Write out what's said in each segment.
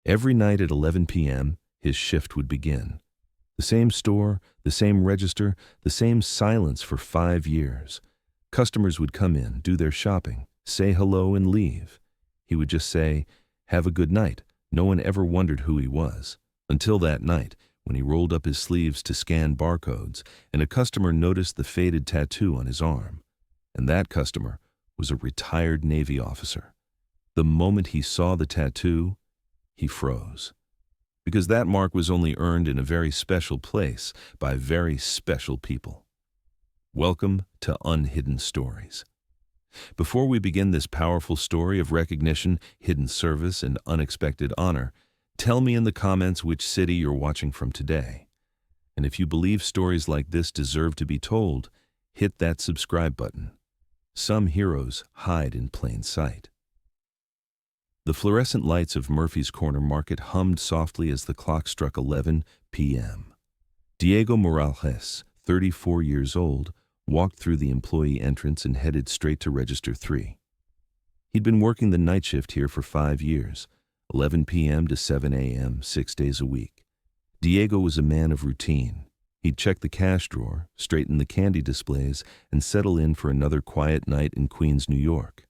Every night at 11 p.m., his shift would begin. The same store, the same register, the same silence for 5 years. Customers would come in, do their shopping, say hello and leave. He would just say, "Have a good night." No one ever wondered who he was. Until that night, when he rolled up his sleeves to scan barcodes, and a customer noticed the faded tattoo on his arm. And that customer was a retired Navy officer. The moment he saw the tattoo, he froze. Because that mark was only earned in a very special place by very special people. Welcome to Unhidden Stories. Before we begin this powerful story of recognition, hidden service, and unexpected honor, tell me in the comments which city you're watching from today. And if you believe stories like this deserve to be told, hit that subscribe button. Some heroes hide in plain sight. The fluorescent lights of Murphy's Corner Market hummed softly as the clock struck 11 p.m. Diego Morales, 34 years old, walked through the employee entrance and headed straight to Register 3. He'd been working the night shift here for 5 years, 11 p.m. to 7 a.m., 6 days a week. Diego was a man of routine. He'd check the cash drawer, straighten the candy displays, and settle in for another quiet night in Queens, New York.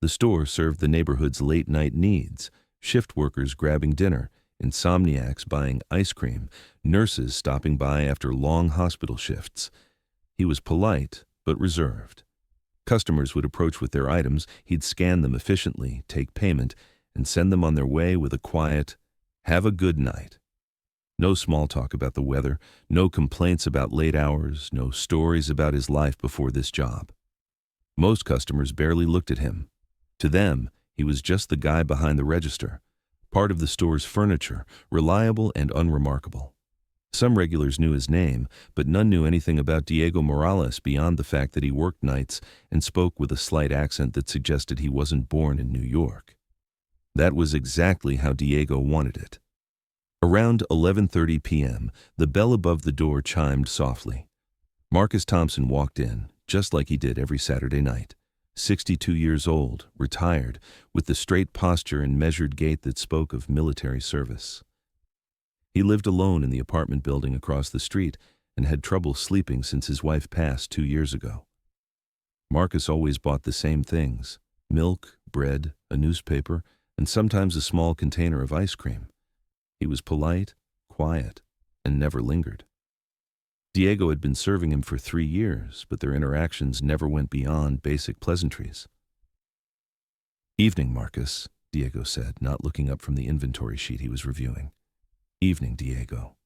The store served the neighborhood's late-night needs, shift workers grabbing dinner, insomniacs buying ice cream, nurses stopping by after long hospital shifts. He was polite, but reserved. Customers would approach with their items, he'd scan them efficiently, take payment, and send them on their way with a quiet, "Have a good night." No small talk about the weather, no complaints about late hours, no stories about his life before this job. Most customers barely looked at him. To them, he was just the guy behind the register, part of the store's furniture, reliable and unremarkable. Some regulars knew his name, but none knew anything about Diego Morales beyond the fact that he worked nights and spoke with a slight accent that suggested he wasn't born in New York. That was exactly how Diego wanted it. Around 11:30 p.m., the bell above the door chimed softly. Marcus Thompson walked in, just like he did every Saturday night. 62 years old, retired, with the straight posture and measured gait that spoke of military service. He lived alone in the apartment building across the street and had trouble sleeping since his wife passed 2 years ago. Marcus always bought the same things: milk, bread, a newspaper, and sometimes a small container of ice cream. He was polite, quiet, and never lingered. Diego had been serving him for 3 years, but their interactions never went beyond basic pleasantries. "Evening, Marcus," Diego said, not looking up from the inventory sheet he was reviewing. "Evening, Diego."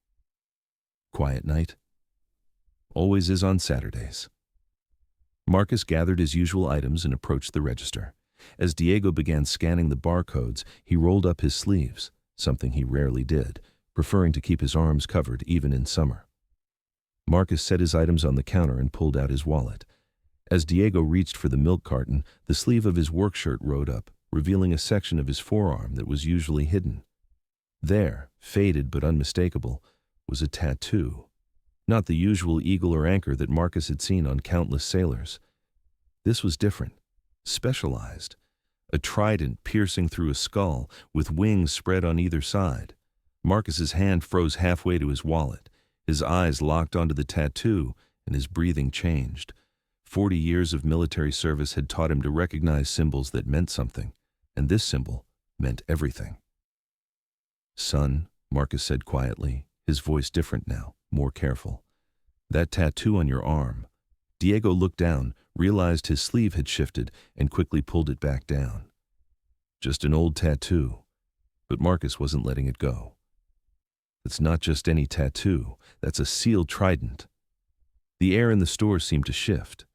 "Quiet night?" "Always is on Saturdays." Marcus gathered his usual items and approached the register. As Diego began scanning the barcodes, he rolled up his sleeves, something he rarely did, preferring to keep his arms covered even in summer. Marcus set his items on the counter and pulled out his wallet. As Diego reached for the milk carton, the sleeve of his work shirt rode up, revealing a section of his forearm that was usually hidden. There, faded but unmistakable, was a tattoo. Not the usual eagle or anchor that Marcus had seen on countless sailors. This was different, specialized. A trident piercing through a skull, with wings spread on either side. Marcus's hand froze halfway to his wallet. His eyes locked onto the tattoo, and his breathing changed. 40 years of military service had taught him to recognize symbols that meant something, and this symbol meant everything. "Son," Marcus said quietly, his voice different now, more careful. "That tattoo on your arm." Diego looked down, realized his sleeve had shifted, and quickly pulled it back down. "Just an old tattoo." But Marcus wasn't letting it go. "It's not just any tattoo. That's a sealed trident." The air in the store seemed to shift.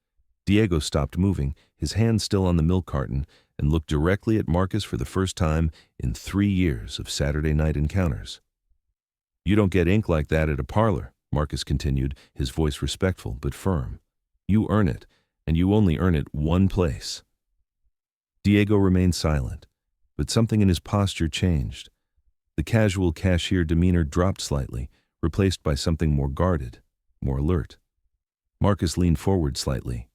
Diego stopped moving, his hand still on the milk carton, and looked directly at Marcus for the first time in 3 years of Saturday night encounters. "You don't get ink like that at a parlor," Marcus continued, his voice respectful but firm. "You earn it, and you only earn it one place." Diego remained silent, but something in his posture changed. The casual cashier demeanor dropped slightly, replaced by something more guarded, more alert. Marcus leaned forward slightly.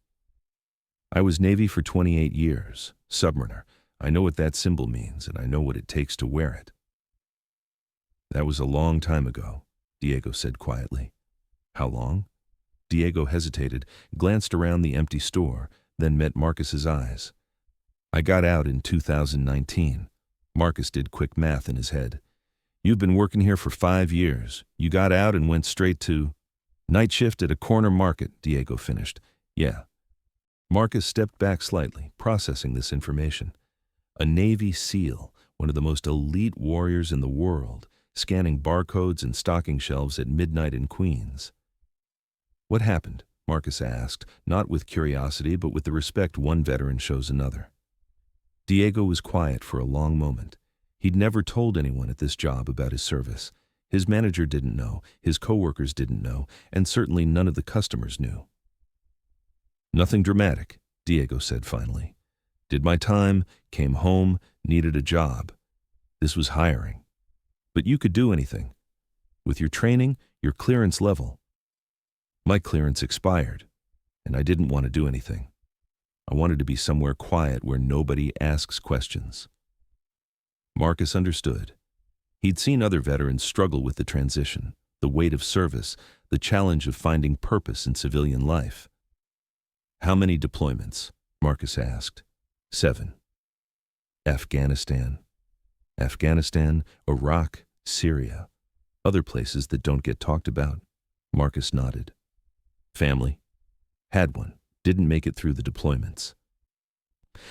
"I was Navy for 28 years, submariner. I know what that symbol means, and I know what it takes to wear it." That was a long time ago, Diego said quietly. How long? Diego hesitated, glanced around the empty store, then met Marcus's eyes. I got out in 2019. Marcus did quick math in his head. You've been working here for 5 years. You got out and went straight to night shift at a corner market, Diego finished. Yeah. Marcus stepped back slightly, processing this information. A Navy SEAL, one of the most elite warriors in the world, scanning barcodes and stocking shelves at midnight in Queens. What happened? Marcus asked, not with curiosity but with the respect one veteran shows another. Diego was quiet for a long moment. He'd never told anyone at this job about his service. His manager didn't know, his coworkers didn't know, and certainly none of the customers knew. Nothing dramatic, Diego said finally. Did my time, came home, needed a job. This was hiring. But you could do anything. With your training, your clearance level. My clearance expired, and I didn't want to do anything. I wanted to be somewhere quiet where nobody asks questions. Marcus understood. He'd seen other veterans struggle with the transition, the weight of service, the challenge of finding purpose in civilian life. How many deployments? Marcus asked. 7. Afghanistan, Iraq, Syria. Other places that don't get talked about. Marcus nodded. Family? Had one. Didn't make it through the deployments.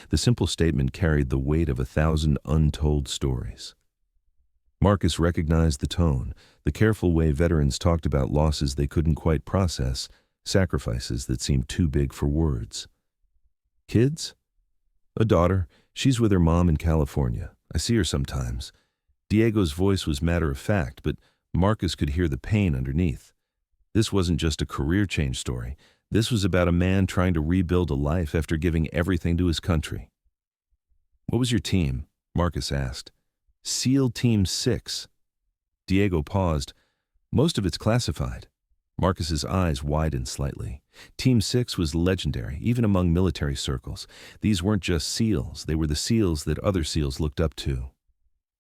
The simple statement carried the weight of 1,000 untold stories. Marcus recognized the tone, the careful way veterans talked about losses they couldn't quite process, sacrifices that seemed too big for words. Kids? A daughter. She's with her mom in California. I see her sometimes. Diego's voice was matter-of-fact, but Marcus could hear the pain underneath. This wasn't just a career change story. This was about a man trying to rebuild a life after giving everything to his country. What was your team? Marcus asked. SEAL Team 6. Diego paused. Most of it's classified. Marcus's eyes widened slightly. Team 6 was legendary, even among military circles. These weren't just SEALs, they were the SEALs that other SEALs looked up to.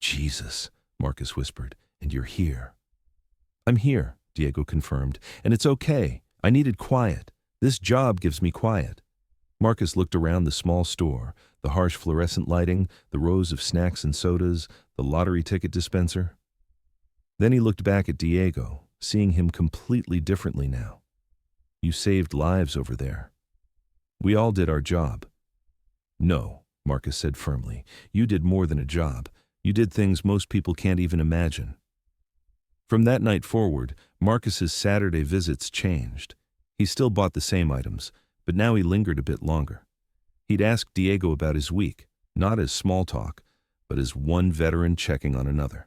Jesus, Marcus whispered, and you're here. I'm here, Diego confirmed, and it's okay. I needed quiet. This job gives me quiet. Marcus looked around the small store, the harsh fluorescent lighting, the rows of snacks and sodas, the lottery ticket dispenser. Then he looked back at Diego, seeing him completely differently now. You saved lives over there. We all did our job. No, Marcus said firmly. You did more than a job. You did things most people can't even imagine. From that night forward, Marcus's Saturday visits changed. He still bought the same items, but now he lingered a bit longer. He'd ask Diego about his week, not as small talk, but as one veteran checking on another.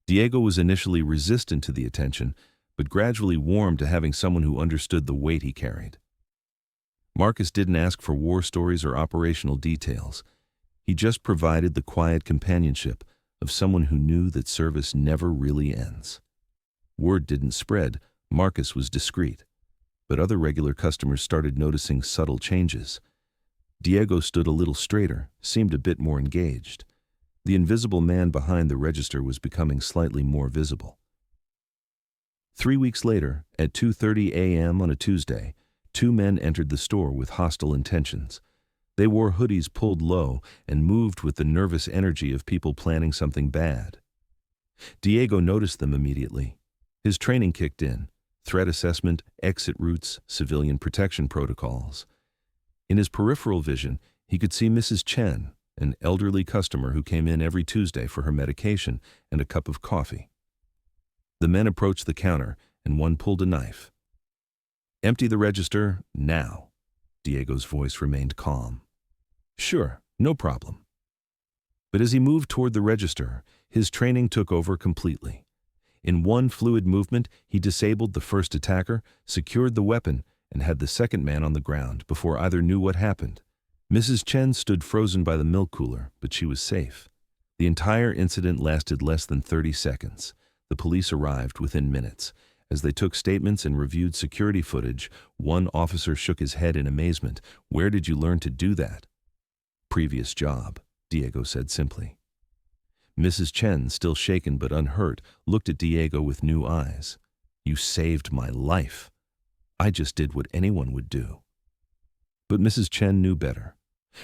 Diego was initially resistant to the attention, but gradually warmed to having someone who understood the weight he carried. Marcus didn't ask for war stories or operational details. He just provided the quiet companionship of someone who knew that service never really ends. Word didn't spread. Marcus was discreet. But other regular customers started noticing subtle changes. Diego stood a little straighter, seemed a bit more engaged. The invisible man behind the register was becoming slightly more visible. 3 weeks later, at 2:30 a.m. on a Tuesday, 2 men entered the store with hostile intentions. They wore hoodies pulled low and moved with the nervous energy of people planning something bad. Diego noticed them immediately. His training kicked in. Threat assessment, exit routes, civilian protection protocols. In his peripheral vision, he could see Mrs. Chen, an elderly customer who came in every Tuesday for her medication and a cup of coffee. The men approached the counter, and one pulled a knife. Empty the register, now. Diego's voice remained calm. Sure, no problem. But as he moved toward the register, his training took over completely. In one fluid movement, he disabled the first attacker, secured the weapon, and had the second man on the ground before either knew what happened. Mrs. Chen stood frozen by the milk cooler, but she was safe. The entire incident lasted less than 30 seconds. The police arrived within minutes. As they took statements and reviewed security footage, one officer shook his head in amazement. Where did you learn to do that? Previous job, Diego said simply. Mrs. Chen, still shaken but unhurt, looked at Diego with new eyes. "You saved my life. I just did what anyone would do." But Mrs. Chen knew better.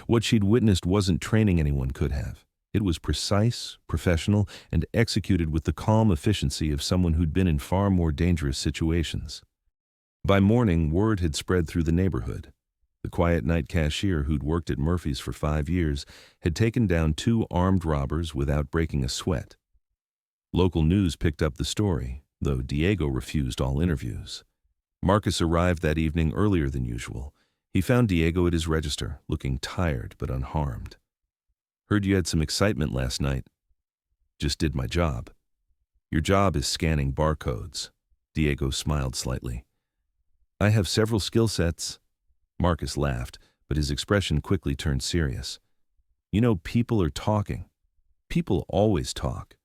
What she'd witnessed wasn't training anyone could have. It was precise, professional, and executed with the calm efficiency of someone who'd been in far more dangerous situations. By morning, word had spread through the neighborhood. The quiet night cashier who'd worked at Murphy's for 5 years had taken down 2 armed robbers without breaking a sweat. Local news picked up the story, though Diego refused all interviews. Marcus arrived that evening earlier than usual. He found Diego at his register, looking tired but unharmed. "Heard you had some excitement last night." "Just did my job." "Your job is scanning barcodes." Diego smiled slightly. "I have several skill sets." Marcus laughed, but his expression quickly turned serious. "You know, people are talking. People always talk.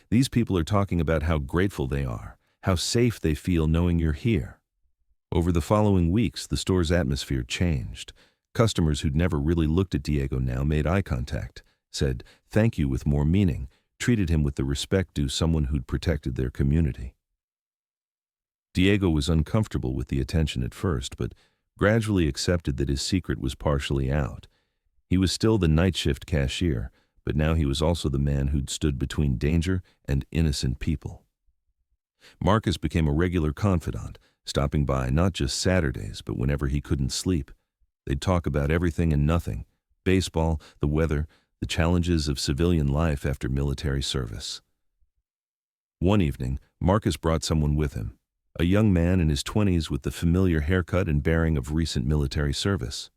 These people are talking about how grateful they are, how safe they feel knowing you're here." Over the following weeks, the store's atmosphere changed. Customers who'd never really looked at Diego now made eye contact, said thank you with more meaning, treated him with the respect due someone who'd protected their community. Diego was uncomfortable with the attention at first, but gradually accepted that his secret was partially out. He was still the night shift cashier, but now he was also the man who'd stood between danger and innocent people. Marcus became a regular confidant, stopping by not just Saturdays, but whenever he couldn't sleep. They'd talk about everything and nothing: baseball, the weather, the challenges of civilian life after military service. One evening, Marcus brought someone with him, a young man in his 20s with the familiar haircut and bearing of recent military service.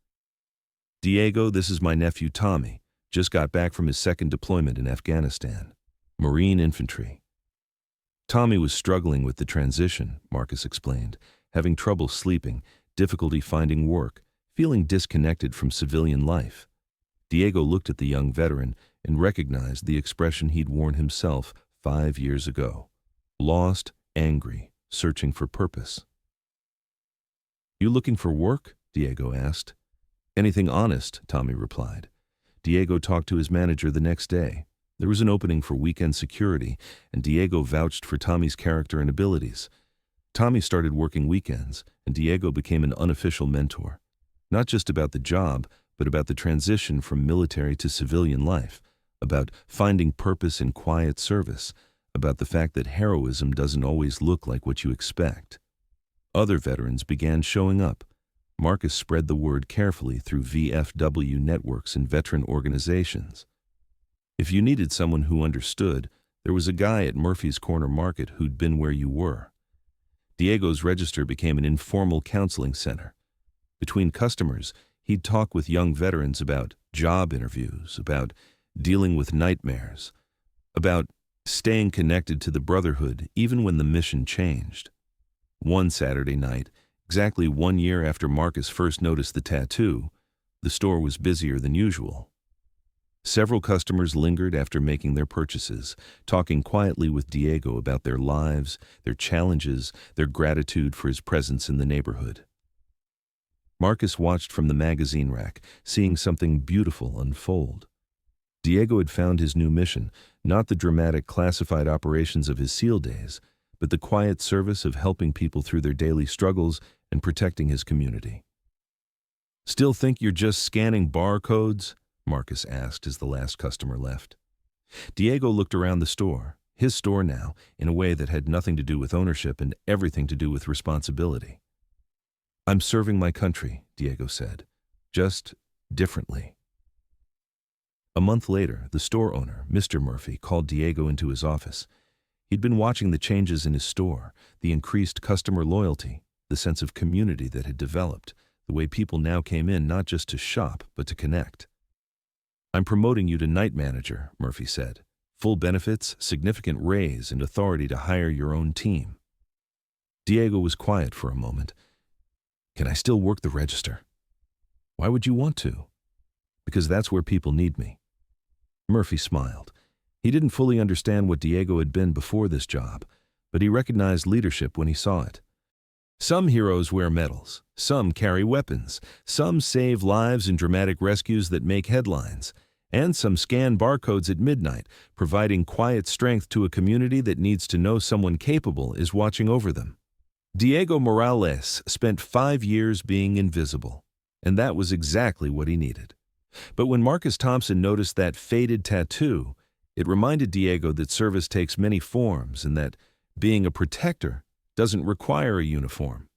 "Diego, this is my nephew Tommy. Just got back from his second deployment in Afghanistan. Marine infantry." Tommy was struggling with the transition, Marcus explained, having trouble sleeping, difficulty finding work, feeling disconnected from civilian life. Diego looked at the young veteran and recognized the expression he'd worn himself 5 years ago. Lost, angry, searching for purpose. "You looking for work?" Diego asked. "Anything honest," Tommy replied. Diego talked to his manager the next day. There was an opening for weekend security, and Diego vouched for Tommy's character and abilities. Tommy started working weekends, and Diego became an unofficial mentor. Not just about the job, but about the transition from military to civilian life, about finding purpose in quiet service, about the fact that heroism doesn't always look like what you expect. Other veterans began showing up. Marcus spread the word carefully through VFW networks and veteran organizations. If you needed someone who understood, there was a guy at Murphy's Corner Market who'd been where you were. Diego's register became an informal counseling center. Between customers, he'd talk with young veterans about job interviews, about dealing with nightmares, about staying connected to the brotherhood even when the mission changed. One Saturday night, exactly 1 year after Marcus first noticed the tattoo, the store was busier than usual. Several customers lingered after making their purchases, talking quietly with Diego about their lives, their challenges, their gratitude for his presence in the neighborhood. Marcus watched from the magazine rack, seeing something beautiful unfold. Diego had found his new mission, not the dramatic classified operations of his SEAL days, but the quiet service of helping people through their daily struggles and protecting his community. "Still think you're just scanning barcodes?" Marcus asked as the last customer left. Diego looked around the store, his store now, in a way that had nothing to do with ownership and everything to do with responsibility. "I'm serving my country," Diego said, "just differently." A month later, the store owner, Mr. Murphy, called Diego into his office. He'd been watching the changes in his store, the increased customer loyalty, the sense of community that had developed, the way people now came in not just to shop, but to connect. "I'm promoting you to night manager," Murphy said. "Full benefits, significant raise, and authority to hire your own team." Diego was quiet for a moment. "Can I still work the register?" "Why would you want to?" "Because that's where people need me." Murphy smiled. He didn't fully understand what Diego had been before this job, but he recognized leadership when he saw it. Some heroes wear medals, some carry weapons, some save lives in dramatic rescues that make headlines, And some scan barcodes at midnight, providing quiet strength to a community that needs to know someone capable is watching over them. Diego Morales spent 5 years being invisible, and that was exactly what he needed. But when Marcus Thompson noticed that faded tattoo, it reminded Diego that service takes many forms and that being a protector doesn't require a uniform.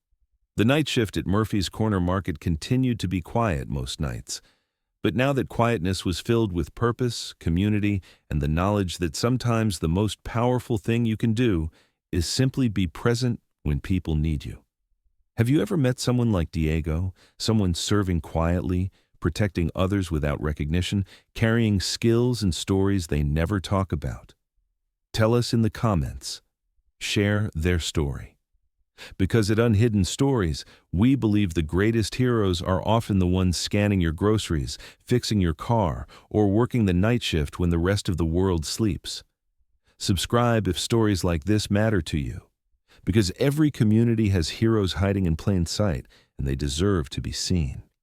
The night shift at Murphy's Corner Market continued to be quiet most nights. But now that quietness was filled with purpose, community, and the knowledge that sometimes the most powerful thing you can do is simply be present when people need you. Have you ever met someone like Diego, someone serving quietly, protecting others without recognition, carrying skills and stories they never talk about? Tell us in the comments. Share their story. Because at Unhidden Stories, we believe the greatest heroes are often the ones scanning your groceries, fixing your car, or working the night shift when the rest of the world sleeps. Subscribe if stories like this matter to you. Because every community has heroes hiding in plain sight, and they deserve to be seen.